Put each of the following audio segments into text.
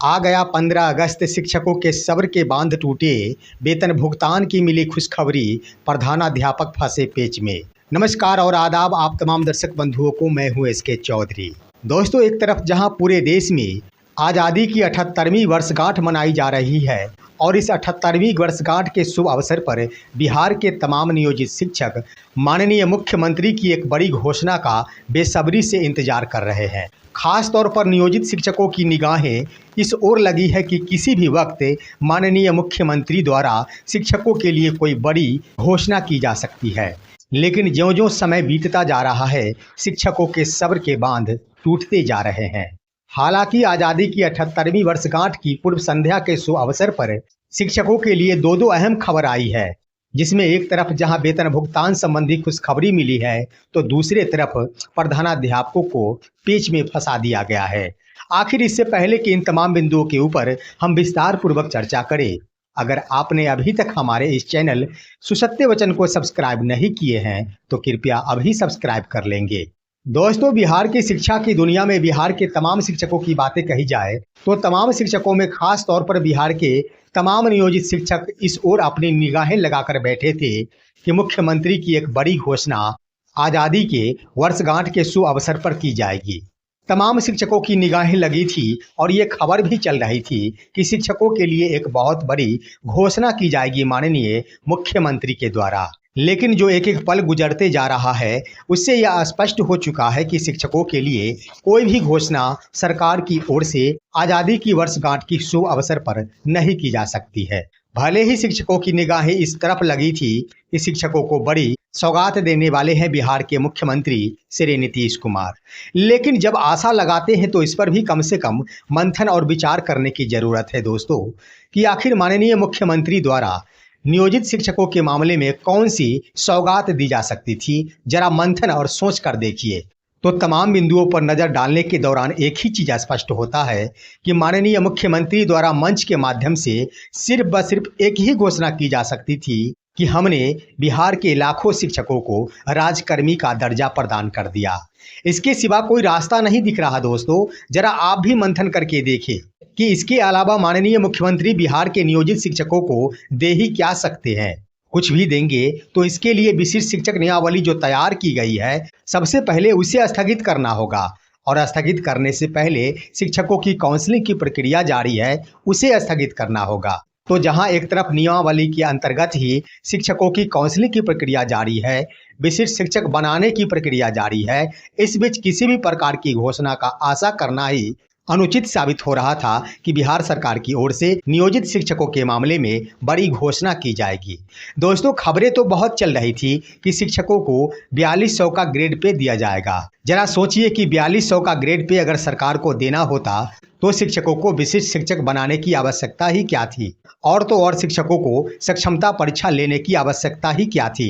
आ गया 15 अगस्त, शिक्षकों के सब्र के बांध टूटे, वेतन भुगतान की मिली खुशखबरी, प्रधानाध्यापक फंसे पेच में। नमस्कार और आदाब आप तमाम दर्शक बंधुओं को, मैं हूं एसके चौधरी। दोस्तों, एक तरफ जहां पूरे देश में आज़ादी की 78वीं वर्षगांठ मनाई जा रही है और इस 78वीं वर्षगांठ के शुभ अवसर पर बिहार के तमाम नियोजित शिक्षक माननीय मुख्यमंत्री की एक बड़ी घोषणा का बेसब्री से इंतजार कर रहे हैं। खास तौर पर नियोजित शिक्षकों की निगाहें इस ओर लगी है कि किसी भी वक्त माननीय मुख्यमंत्री द्वारा शिक्षकों के लिए कोई बड़ी घोषणा की जा सकती है। लेकिन ज्यों-ज्यों समय बीतता जा रहा है, शिक्षकों के सब्र के बांध टूटते जा रहे हैं। हालांकि आज़ादी की 78वीं वर्षगांठ की पूर्व संध्या के शुभ अवसर पर शिक्षकों के लिए दो अहम खबर आई है, जिसमें एक तरफ जहां वेतन भुगतान संबंधी खुशखबरी मिली है, तो दूसरे तरफ प्रधानाध्यापकों को पेच में फंसा दिया गया है। आखिर इससे पहले कि इन तमाम बिंदुओं के ऊपर हम विस्तार पूर्वक चर्चा करें, अगर आपने अभी तक हमारे इस चैनल सुसत्य वचन को सब्सक्राइब नहीं किए हैं तो कृपया अभी सब्सक्राइब कर लेंगे। दोस्तों, बिहार की शिक्षा की दुनिया में बिहार के तमाम शिक्षकों की बातें कही जाए तो तमाम शिक्षकों में खास तौर पर बिहार के तमाम नियोजित शिक्षक इस ओर अपनी निगाहें लगाकर बैठे थे कि मुख्यमंत्री की एक बड़ी घोषणा आज़ादी के वर्षगांठ के शुभ अवसर पर की जाएगी। तमाम शिक्षकों की निगाहें लगी थी और ये खबर भी चल रही थी कि शिक्षकों के लिए एक बहुत बड़ी घोषणा की जाएगी माननीय मुख्यमंत्री के द्वारा। लेकिन जो एक एक पल गुजरते जा रहा है, उससे यह स्पष्ट हो चुका है कि शिक्षकों के लिए कोई भी घोषणा सरकार की ओर से आज़ादी की वर्षगांठ की शुभ अवसर पर नहीं की जा सकती है। भले ही शिक्षकों की निगाहें इस तरफ लगी थी कि शिक्षकों को बड़ी सौगात देने वाले हैं बिहार के मुख्यमंत्री श्री नीतीश कुमार, लेकिन जब आशा लगाते हैं तो इस पर भी कम से कम मंथन और विचार करने की जरूरत है दोस्तों, कि आखिर माननीय मुख्यमंत्री द्वारा नियोजित शिक्षकों के मामले में कौन सी सौगात दी जा सकती थी। जरा मंथन और सोच कर देखिए तो तमाम बिंदुओं पर नजर डालने के दौरान एक ही चीज स्पष्ट होता है कि माननीय मुख्यमंत्री द्वारा मंच के माध्यम से सिर्फ एक ही घोषणा की जा सकती थी कि हमने बिहार के लाखों शिक्षकों को राजकर्मी का दर्जा प्रदान कर दिया। इसके सिवा कोई रास्ता नहीं दिख रहा दोस्तों। जरा आप भी मंथन करके देखें कि इसके अलावा माननीय मुख्यमंत्री बिहार के नियोजित शिक्षकों को दे ही क्या सकते हैं। कुछ भी देंगे तो इसके लिए विशिष्ट शिक्षक नियमावली जो तैयार की गई है, सबसे पहले उसे स्थगित करना होगा और स्थगित करने से पहले शिक्षकों की काउंसलिंग की प्रक्रिया जारी है, उसे स्थगित करना होगा। तो जहां एक तरफ नियमावली के अंतर्गत ही शिक्षकों की काउंसलिंग की प्रक्रिया जारी है, विशिष्ट शिक्षक बनाने की प्रक्रिया जारी है, इस बीच किसी भी प्रकार की घोषणा का आशा करना ही अनुचित साबित हो रहा था कि बिहार सरकार की ओर से नियोजित शिक्षकों के मामले में बड़ी घोषणा की जाएगी। दोस्तों, खबरें तो बहुत चल रही थी कि शिक्षकों को 4200 का ग्रेड पे दिया जाएगा। जरा सोचिए कि 4200 का ग्रेड पे अगर सरकार को देना होता तो शिक्षकों को विशिष्ट शिक्षक बनाने की आवश्यकता ही क्या थी, और तो और शिक्षकों को सक्षमता परीक्षा लेने की आवश्यकता ही क्या थी।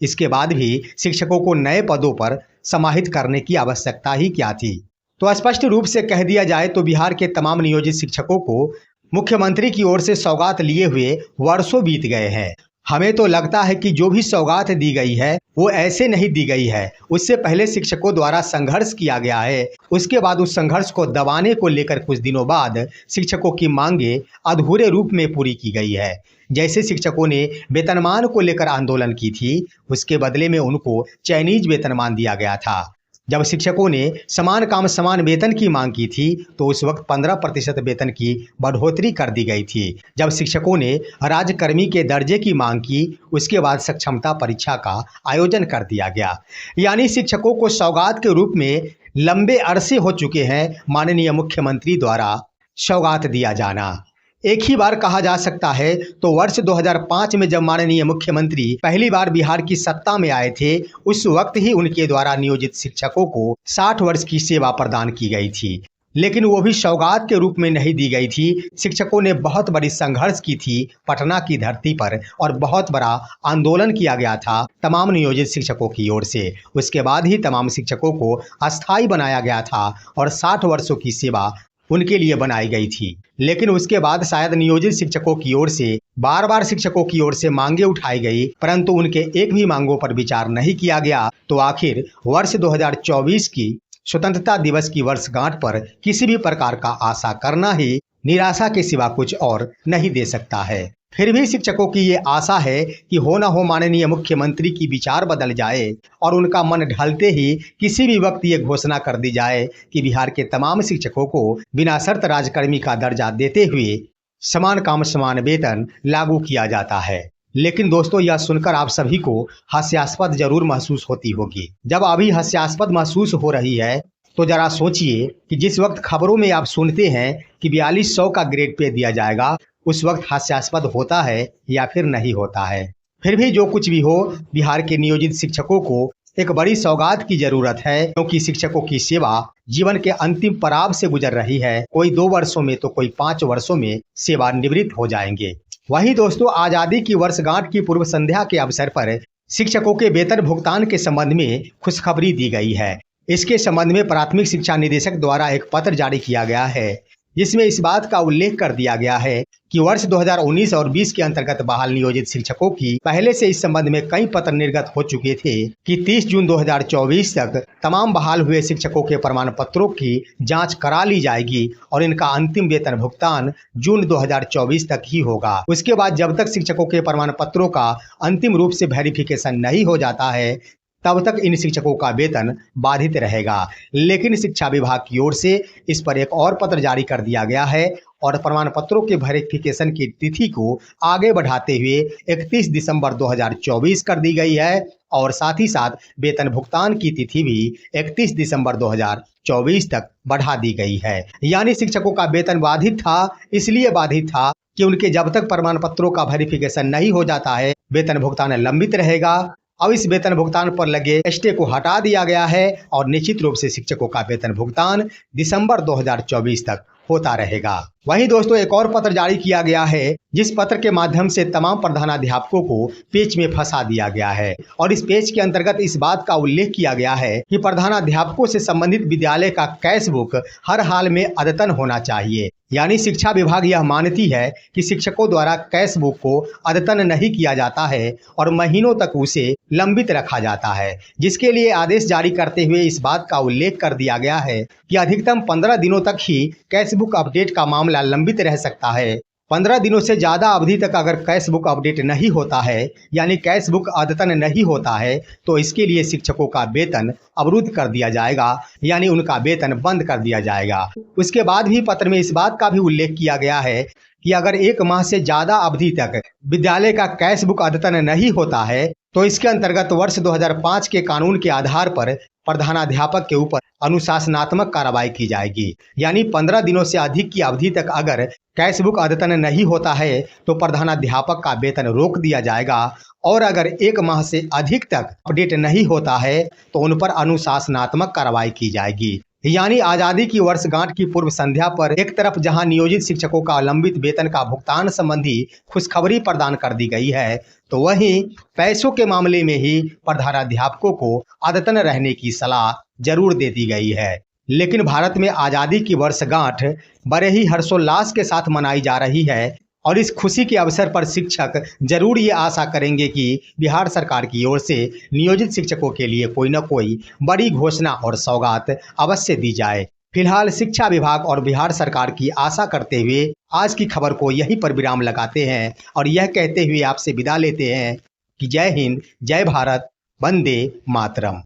इसके बाद भी शिक्षकों को नए पदों पर समाहित करने की आवश्यकता ही क्या थी। तो स्पष्ट रूप से कह दिया जाए तो बिहार के तमाम नियोजित शिक्षकों को मुख्यमंत्री की ओर से सौगात लिए हुए वर्षों बीत गए हैं। हमें तो लगता है कि जो भी सौगात दी गई है वो ऐसे नहीं दी गई है, उससे पहले शिक्षकों द्वारा संघर्ष किया गया है। उसके बाद उस संघर्ष को दबाने को लेकर कुछ दिनों बाद शिक्षकों की मांगे अधूरे रूप में पूरी की गई है। जैसे शिक्षकों ने वेतनमान को लेकर आंदोलन की थी, उसके बदले में उनको चाइनीज वेतनमान दिया गया था। जब शिक्षकों ने समान काम समान वेतन की मांग की थी तो उस वक्त 15% वेतन की बढ़ोतरी कर दी गई थी। जब शिक्षकों ने राजकर्मी के दर्जे की मांग की, उसके बाद सक्षमता परीक्षा का आयोजन कर दिया गया। यानी शिक्षकों को सौगात के रूप में लंबे अरसे हो चुके हैं माननीय मुख्यमंत्री द्वारा सौगात दिया जाना। एक ही बार कहा जा सकता है तो वर्ष 2005 में जब माननीय मुख्यमंत्री पहली बार बिहार की सत्ता में आए थे, उस वक्त ही उनके द्वारा नियोजित शिक्षकों को 60 वर्ष की सेवा प्रदान की गई थी, लेकिन वो भी सौगात के रूप में नहीं दी गई थी। शिक्षकों ने बहुत बड़ी संघर्ष की थी पटना की धरती पर और बहुत बड़ा आंदोलन किया गया था तमाम नियोजित शिक्षकों की ओर से। उसके बाद ही तमाम शिक्षकों को अस्थायी बनाया गया था और 60 वर्षों की सेवा उनके लिए बनाई गई थी। लेकिन उसके बाद शायद नियोजित शिक्षकों की ओर से बार बार शिक्षकों की ओर से मांगे उठाई गई, परंतु उनके एक भी मांगों पर विचार नहीं किया गया। तो आखिर वर्ष 2024 की स्वतंत्रता दिवस की वर्षगांठ पर किसी भी प्रकार का आशा करना ही निराशा के सिवा कुछ और नहीं दे सकता है। फिर भी शिक्षकों की ये आशा है कि हो न हो माननीय मुख्यमंत्री की विचार बदल जाए और उनका मन ढलते ही किसी भी वक्त ये घोषणा कर दी जाए कि बिहार के तमाम शिक्षकों को बिना शर्त राजकर्मी का दर्जा देते हुए समान काम समान वेतन लागू किया जाता है। लेकिन दोस्तों, यह सुनकर आप सभी को हास्यास्पद जरूर महसूस होती होगी। जब अभी हास्यास्पद महसूस हो रही है तो जरा सोचिए कि जिस वक्त खबरों में आप सुनते हैं कि 4200 का ग्रेड पे दिया जाएगा, उस वक्त हास्यास्पद होता है या फिर नहीं होता है। फिर भी जो कुछ भी हो, बिहार के नियोजित शिक्षकों को एक बड़ी सौगात की जरूरत है, क्योंकि शिक्षकों की सेवा जीवन के अंतिम पड़ाव से गुजर रही है। कोई 2 वर्षों में तो कोई 5 वर्षों में सेवानिवृत्त हो जाएंगे। वहीं दोस्तों, आजादी की वर्षगांठ की पूर्व संध्या के अवसर पर शिक्षकों के वेतन भुगतान के संबंध में खुशखबरी दी गई है। इसके संबंध में प्राथमिक शिक्षा निदेशक द्वारा एक पत्र जारी किया गया है, जिसमें इस बात का उल्लेख कर दिया गया है कि वर्ष 2019 और 20 के अंतर्गत बहाल नियोजित शिक्षकों की पहले से इस संबंध में कई पत्र निर्गत हो चुके थे कि 30 जून 2024 तक तमाम बहाल हुए शिक्षकों के प्रमाण पत्रों की जांच करा ली जाएगी और इनका अंतिम वेतन भुगतान जून 2024 तक ही होगा। उसके बाद जब तक शिक्षकों के प्रमाण पत्रों का अंतिम रूप से वेरिफिकेशन नहीं हो जाता है, तब तक इन शिक्षकों का वेतन बाधित रहेगा। लेकिन शिक्षा विभाग की ओर से इस पर एक और पत्र जारी कर दिया गया है और प्रमाण पत्रों के वेरिफिकेशन की तिथि को आगे बढ़ाते हुए 31 दिसंबर 2024 कर दी गई है और साथ ही साथ वेतन भुगतान की तिथि भी 31 दिसंबर 2024 तक बढ़ा दी गई है। यानी शिक्षकों का वेतन बाधित था, इसलिए बाधित था कि उनके जब तक प्रमाण पत्रों का वेरिफिकेशन नहीं हो जाता है, वेतन भुगतान लंबित रहेगा। अब इस वेतन भुगतान पर लगे स्टे को हटा दिया गया है और निश्चित रूप से शिक्षकों का वेतन भुगतान दिसंबर 2024 तक होता रहेगा। वहीं दोस्तों, एक और पत्र जारी किया गया है, जिस पत्र के माध्यम से तमाम प्रधानाध्यापकों को पेच में फंसा दिया गया है और इस पेच के अंतर्गत इस बात का उल्लेख किया गया है कि प्रधानाध्यापकों से संबंधित विद्यालय का कैश बुक हर हाल में अद्यतन होना चाहिए। यानी शिक्षा विभाग यह मानती है कि शिक्षकों द्वारा कैश बुक को अद्यतन नहीं किया जाता है और महीनों तक उसे लंबित रखा जाता है, जिसके लिए आदेश जारी करते हुए इस बात का उल्लेख कर दिया गया है कि अधिकतम 15 दिनों तक ही कैश बुक अपडेट का मामला लंबित रह सकता है। 15 दिनों से ज़्यादा अवधि तक अगर कैश बुक अपडेट नहीं होता है, यानी कैश बुक अद्यतन नहीं होता है, तो इसके लिए शिक्षकों का वेतन अवरुद्ध कर दिया जाएगा, यानी उनका वेतन बंद कर दिया जाएगा। उसके बाद भी पत्र में इस बात का भी उल्लेख किया गया है कि अगर 1 माह से ज़्यादा अवधि तक विद्यालय का कैश बुक अद्यतन नहीं होता है, तो इसके अंतर्गत वर्ष 2005 के कानून के आधार पर प्रधानाध्यापक के ऊपर अनुशासनात्मक कार्रवाई की जाएगी। यानी 15 दिनों से अधिक की अवधि तक अगर कैश बुक अद्यतन नहीं होता है, तो प्रधानाध्यापक का वेतन रोक दिया जाएगा और अगर 1 माह से अधिक तक अपडेट नहीं होता है, तो उन पर अनुशासनात्मक कार्रवाई की जाएगी। यानी आज़ादी की वर्षगांठ की पूर्व संध्या पर एक तरफ जहां नियोजित शिक्षकों का लंबित वेतन का भुगतान संबंधी खुशखबरी प्रदान कर दी गई है, तो वहीं पैसों के मामले में ही प्रधानाध्यापकों को अद्यतन रहने की सलाह जरूर दे दी गई है। लेकिन भारत में आज़ादी की वर्षगांठ बड़े ही हर्षोल्लास के साथ मनाई जा रही है और इस खुशी के अवसर पर शिक्षक जरूर ये आशा करेंगे कि बिहार सरकार की ओर से नियोजित शिक्षकों के लिए कोई न कोई बड़ी घोषणा और सौगात अवश्य दी जाए। फिलहाल शिक्षा विभाग और बिहार सरकार की आशा करते हुए आज की खबर को यहीं पर विराम लगाते हैं और यह कहते हुए आपसे विदा लेते हैं कि जय हिंद, जय भारत, वंदे मातरम।